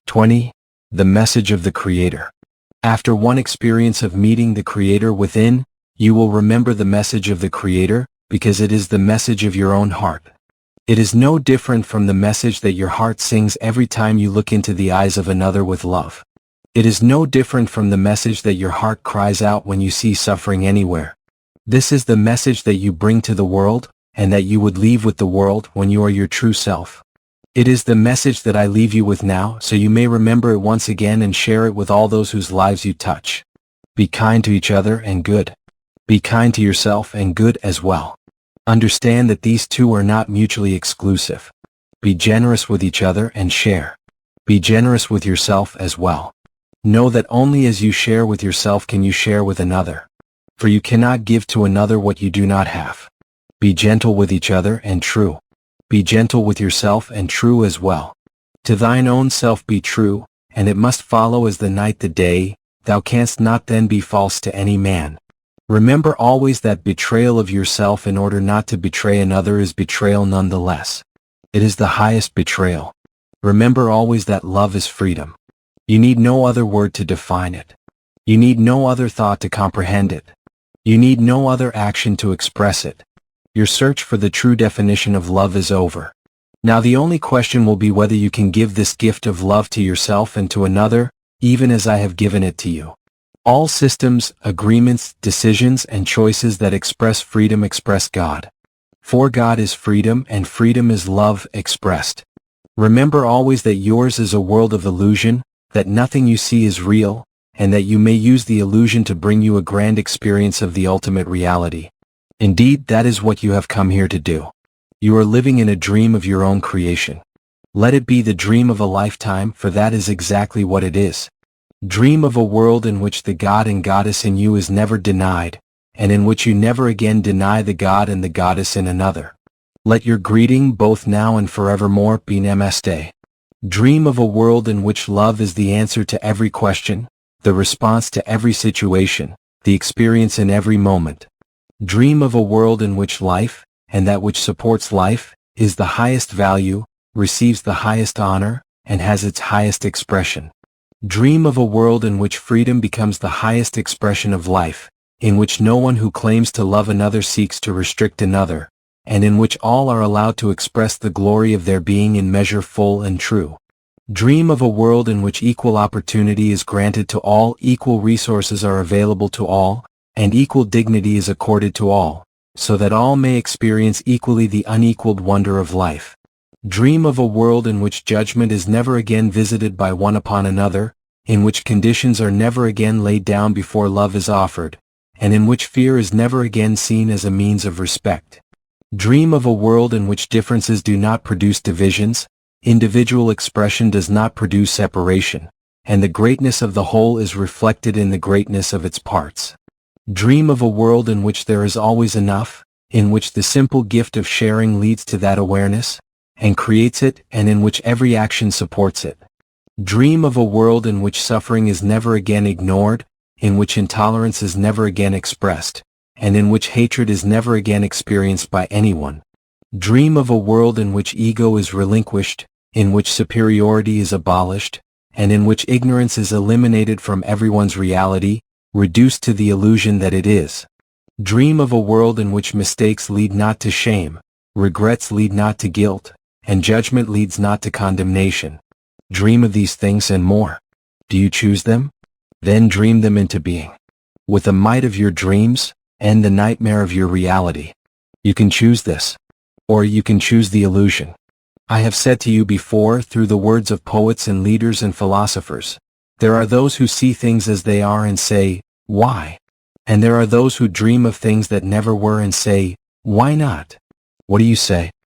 20. The message of the Creator. After one experience of meeting the Creator within, you will remember the message of the Creator, because it is the message of your own heart. It is no different from the message that your heart sings every time you look into the eyes of another with love. It is no different from the message that your heart cries out when you see suffering anywhere. This is the message that you bring to the world, and that you would leave with the world when you are your true self. It is the message that I leave you with now, so you may remember it once again and share it with all those whose lives you touch. Be kind to each other and good. Be kind to yourself and good as well. Understand that these two are not mutually exclusive. Be generous with each other and share. Be generous with yourself as well. Know that only as you share with yourself can you share with another. For you cannot give to another what you do not have. Be gentle with each other and true. Be gentle with yourself and true as well. To thine own self be true, and it must follow as the night the day, thou canst not then be false to any man. Remember always that betrayal of yourself in order not to betray another is betrayal nonetheless. It is the highest betrayal. Remember always that love is freedom. You need no other word to define it. You need no other thought to comprehend it. You need no other action to express it. Your search for the true definition of love is over. Now the only question will be whether you can give this gift of love to yourself and to another, even as I have given it to you. All systems, agreements, decisions, and choices that express freedom express God. For God is freedom, and freedom is love expressed. Remember always that yours is a world of illusion, that nothing you see is real, and that you may use the illusion to bring you a grand experience of the ultimate reality. Indeed, that is what you have come here to do. You are living in a dream of your own creation. Let it be the dream of a lifetime, for that is exactly what it is. Dream of a world in which the God and Goddess in you is never denied, and in which you never again deny the God and the Goddess in another. Let your greeting, both now and forevermore, be Namaste. Dream of a world in which love is the answer to every question, the response to every situation, the experience in every moment. Dream of a world in which life, and that which supports life, is the highest value, receives the highest honor, and has its highest expression. Dream of a world in which freedom becomes the highest expression of life, in which no one who claims to love another seeks to restrict another, and in which all are allowed to express the glory of their being in measure full and true. Dream of a world in which equal opportunity is granted to all, equal resources are available to all, and equal dignity is accorded to all, so that all may experience equally the unequaled wonder of life. Dream of a world in which judgment is never again visited by one upon another, in which conditions are never again laid down before love is offered, and in which fear is never again seen as a means of respect. Dream of a world in which differences do not produce divisions, individual expression does not produce separation, and the greatness of the whole is reflected in the greatness of its parts. Dream of a world in which there is always enough, in which the simple gift of sharing leads to that awareness, and creates it, and in which every action supports it. Dream of a world in which suffering is never again ignored, in which intolerance is never again expressed, and in which hatred is never again experienced by anyone. Dream of a world in which ego is relinquished, in which superiority is abolished, and in which ignorance is eliminated from everyone's reality, reduced to the illusion that it is. Dream of a world in which mistakes lead not to shame, regrets lead not to guilt, and judgment leads not to condemnation. Dream of these things and more. Do you choose them? Then dream them into being. With the might of your dreams, end the nightmare of your reality. You can choose this. Or you can choose the illusion. I have said to you before, through the words of poets and leaders and philosophers, there are those who see things as they are and say, why? And there are those who dream of things that never were and say, why not? What do you say?